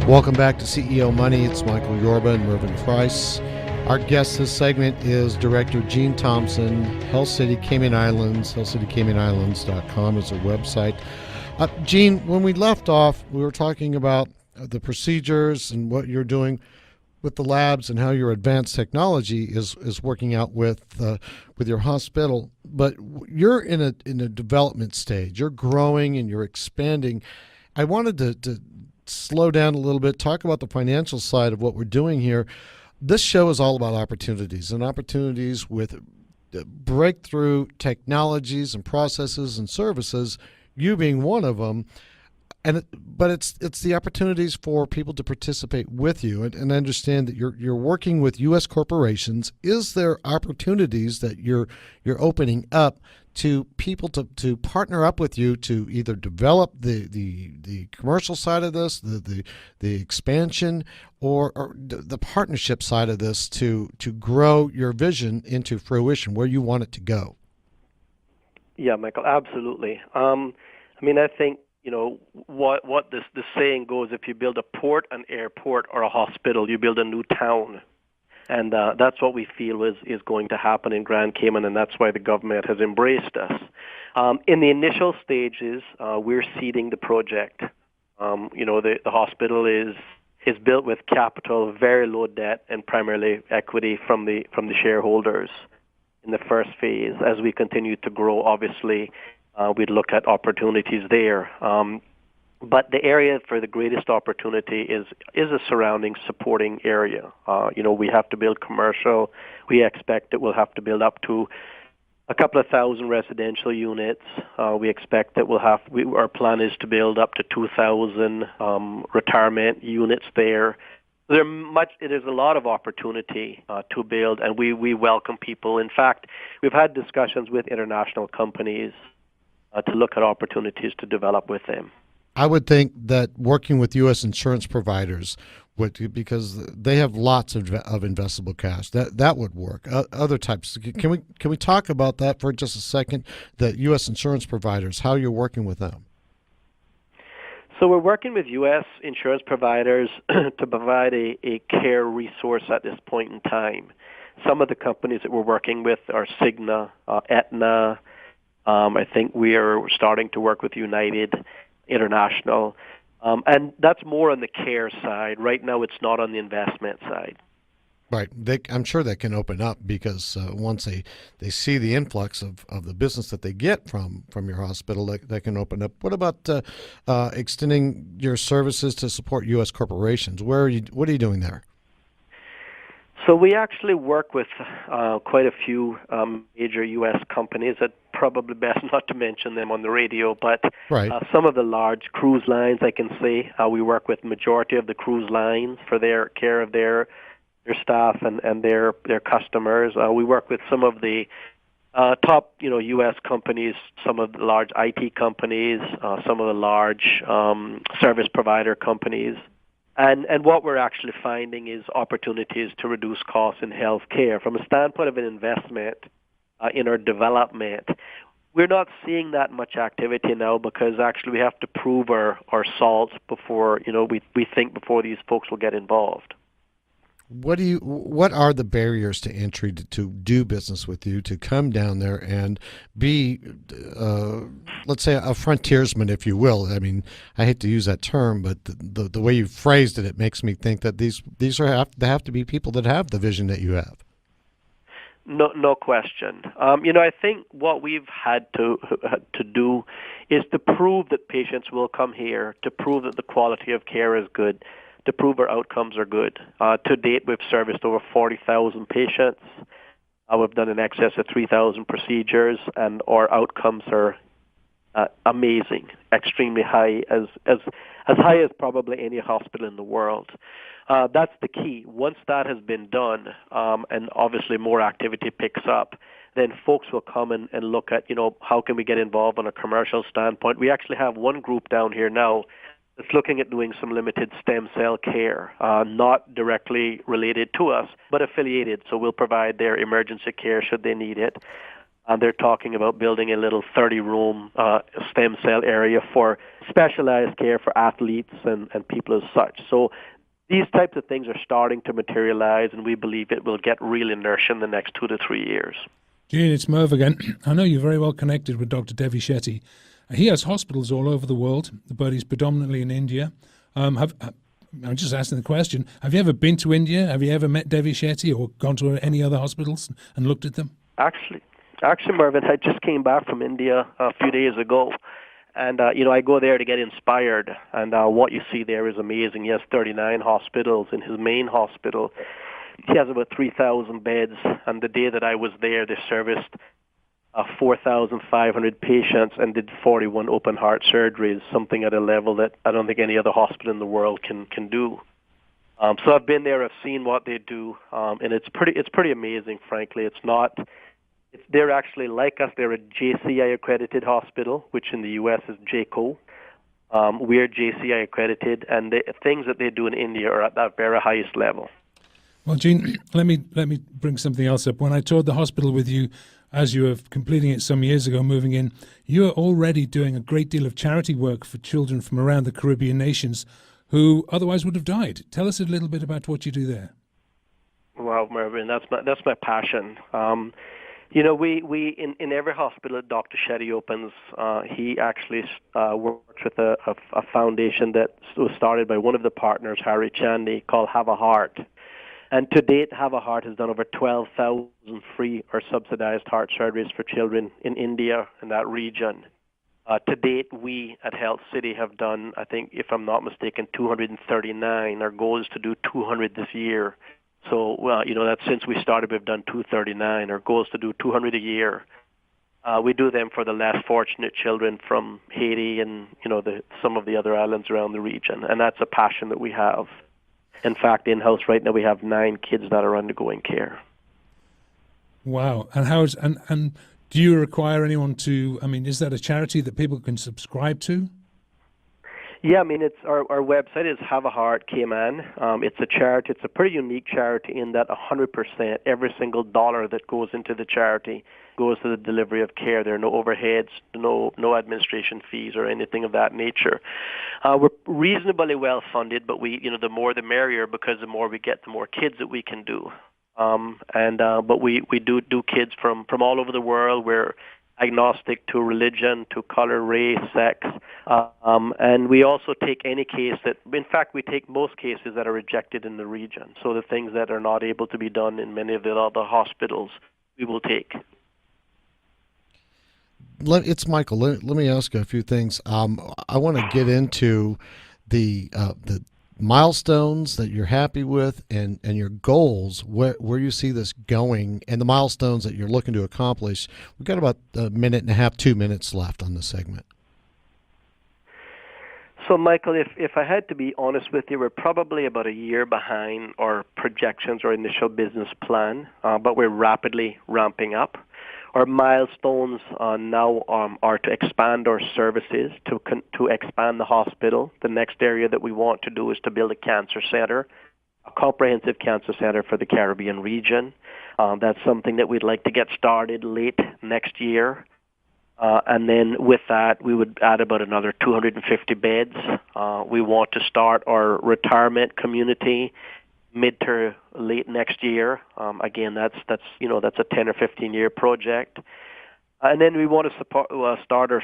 Welcome back to CEO Money. It's Michael Yorba and Mervyn Price. Our guest this segment is Director Gene Thompson, Health City Cayman Islands. HealthCityCaymanIslands.com is their website. Gene, when we left off, we were talking about the procedures and what you're doing with the labs and how your advanced technology is working out with your hospital. But you're in a development stage. You're growing and you're expanding. I wanted to slow down a little bit, talk about the financial side of what we're doing here. This show is all about opportunities and opportunities with breakthrough technologies and processes and services, you being one of them. But it's the opportunities for people to participate with you and understand that you're working with U.S. corporations. Is there opportunities that you're opening up to people to partner up with you to either develop the commercial side of this, the expansion, or the partnership side of this to grow your vision into fruition where you want it to go? Yeah, Michael, absolutely. I think, what this saying goes, if you build a port, an airport, or a hospital, you build a new town. And that's what we feel is going to happen in Grand Cayman, and that's why the government has embraced us. In the initial stages, we're seeding the project. The hospital is built with capital, very low debt, and primarily equity from the shareholders in the first phase. As we continue to grow, obviously, we'd look at opportunities there. But the area for the greatest opportunity is a surrounding supporting area. We have to build commercial. We expect that we'll have to build up to a couple of thousand residential units. We expect that our plan is to build up to 2,000 retirement units there. It is a lot of opportunity to build, and we welcome people. In fact, we've had discussions with international companies to look at opportunities to develop with them. I would think that working with U.S. insurance providers because they have lots of investable cash, that would work. Other types, can we talk about that for just a second? The U.S. insurance providers, how you're working with them? So we're working with U.S. insurance providers to provide a care resource at this point in time. Some of the companies that we're working with are Cigna, Aetna. I think we are starting to work with United International, and that's more on the care side. Right now, it's not on the investment side. Right. I'm sure that can open up because once they see the influx of the business that they get from your hospital, that can open up. What about extending your services to support U.S. corporations? What are you doing there? So we actually work with quite a few major U.S. companies. That probably best not to mention them on the radio, but right. Some of the large cruise lines, I can say, we work with majority of the cruise lines for their care of their staff and their customers. We work with some of the top U.S. companies, some of the large IT companies, some of the large service provider companies. And what we're actually finding is opportunities to reduce costs in healthcare. From a standpoint of an investment in our development, we're not seeing that much activity now because actually we have to prove our salts before, we think before these folks will get involved. What are the barriers to entry to do business with you, to come down there and be, let's say, a frontiersman, if you will? I mean, I hate to use that term, but the way you phrased it, it makes me think that they have to be people that have the vision that you have. No question. I think what we've had to do is to prove that patients will come here, to prove that the quality of care is good, to prove our outcomes are good. To date, we've serviced over 40,000 patients. We've done in excess of 3,000 procedures, and our outcomes are amazing, extremely high, as high as probably any hospital in the world. That's the key. Once that has been done, and obviously more activity picks up, then folks will come and look at, how can we get involved on a commercial standpoint. We actually have one group down here now that's looking at doing some limited stem cell care, not directly related to us, but affiliated. So we'll provide their emergency care should they need it. They're talking about building a little 30-room stem cell area for specialized care for athletes and people as such. So these types of things are starting to materialize, and we believe it will get real inertia in the next 2 to 3 years. Gene, it's Merv again. I know you're very well connected with Dr. Devi Shetty. He has hospitals all over the world, but he's predominantly in India. I'm just asking the question, have you ever been to India? Have you ever met Devi Shetty or gone to any other hospitals and looked at them? Actually, Marvin, I just came back from India a few days ago. And, I go there to get inspired. And what you see there is amazing. He has 39 hospitals. In his main hospital, he has about 3,000 beds. And the day that I was there, they serviced 4,500 patients and did 41 open heart surgeries, something at a level that I don't think any other hospital in the world can do. So I've been there. I've seen what they do. And it's pretty amazing, frankly. They're actually like us. They're a JCI accredited hospital, which in the U.S. is JCO. We're JCI accredited, and the things that they do in India are at that very highest level. Well, Gene, let me bring something else up. When I toured the hospital with you, as you were completing it some years ago, moving in, you are already doing a great deal of charity work for children from around the Caribbean nations who otherwise would have died. Tell us a little bit about what you do there. Wow, Mervyn, that's my passion. We in every hospital that Dr. Shetty opens, he actually works with a foundation that was started by one of the partners, Harry Chandy, called Have a Heart. And to date, Have a Heart has done over 12,000 free or subsidized heart surgeries for children in India and that region. To date, we at Health City have done, I think, if I'm not mistaken, 239. Our goal is to do 200 this year. So, that's since we started, we've done 239. Our goal is to do 200 a year. We do them for the less fortunate children from Haiti and, some of the other islands around the region. And that's a passion that we have. In fact, in-house right now, we have 9 kids that are undergoing care. Wow. And and do you require anyone to, is that a charity that people can subscribe to? Yeah, it's our website is Have a Heart Cayman. It's a charity. It's a pretty unique charity in that 100%, every single dollar that goes into the charity goes to the delivery of care. There are no overheads, no administration fees or anything of that nature. We're reasonably well funded, but the more the merrier, because the more we get, the more kids that we can do. But we do kids from all over the world. We're agnostic to religion, to color, race, sex, and we also take any case that, in fact, we take most cases that are rejected in the region. So the things that are not able to be done in many of the other hospitals, we will take. It's Michael. Let me ask you a few things. I want to get into the milestones that you're happy with and your goals, where you see this going, and the milestones that you're looking to accomplish. We've got about a minute and a half, 2 minutes left on this segment. So, Michael, if I had to be honest with you, we're probably about a year behind our projections or initial business plan, but we're rapidly ramping up. Our milestones now are to expand our services, to expand the hospital. The next area that we want to do is to build a cancer center, a comprehensive cancer center for the Caribbean region. That's something that we'd like to get started late next year. And then with that, we would add about another 250 beds. We want to start our retirement community mid to late next year. Again, that's a 10 or 15 year project. And then we want to start our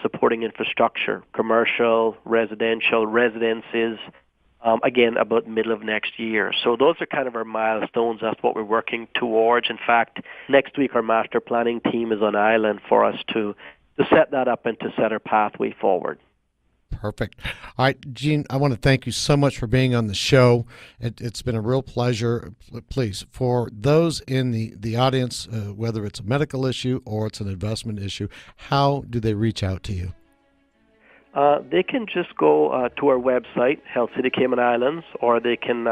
supporting infrastructure, commercial, residential, residences, again, about middle of next year. So those are kind of our milestones. That's what we're working towards. In fact, next week our master planning team is on island for us to set that up and to set our pathway forward. Perfect. All right, Gene, I want to thank you so much for being on the show. It's been a real pleasure. Please, for those in the audience, whether it's a medical issue or it's an investment issue, how do they reach out to you? They can just go to our website, Health City Cayman Islands, or they can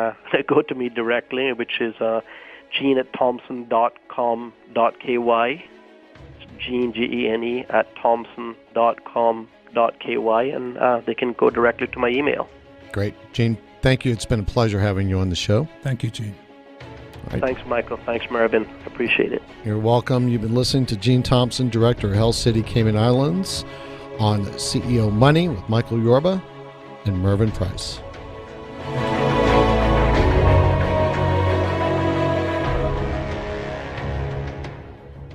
go to me directly, which is gene@thompson.com.ky. Gene, Gene, at thompson.com.ky, and they can go directly to my email. Great. Gene, thank you. It's been a pleasure having you on the show. Thank you, Gene. Thanks, Michael. Thanks, Mervyn. Appreciate it. You're welcome. You've been listening to Gene Thompson, Director of Health City, Cayman Islands, on CEO Money with Michael Yorba and Mervyn Price.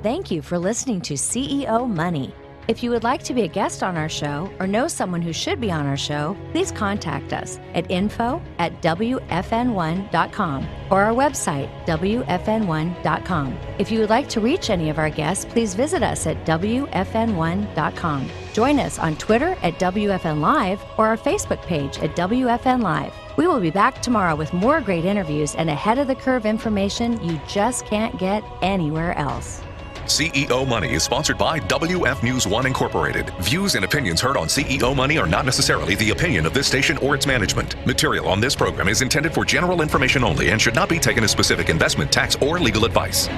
Thank you for listening to CEO Money. If you would like to be a guest on our show or know someone who should be on our show, please contact us at info@wfn1.com or our website, wfn1.com. If you would like to reach any of our guests, please visit us at wfn1.com. Join us on Twitter at WFN Live or our Facebook page at WFN Live. We will be back tomorrow with more great interviews and ahead-of-the-curve information you just can't get anywhere else. CEO Money is sponsored by WF News 1 Incorporated. Views and opinions heard on CEO Money are not necessarily the opinion of this station or its management. Material on this program is intended for general information only and should not be taken as specific investment, tax, or legal advice.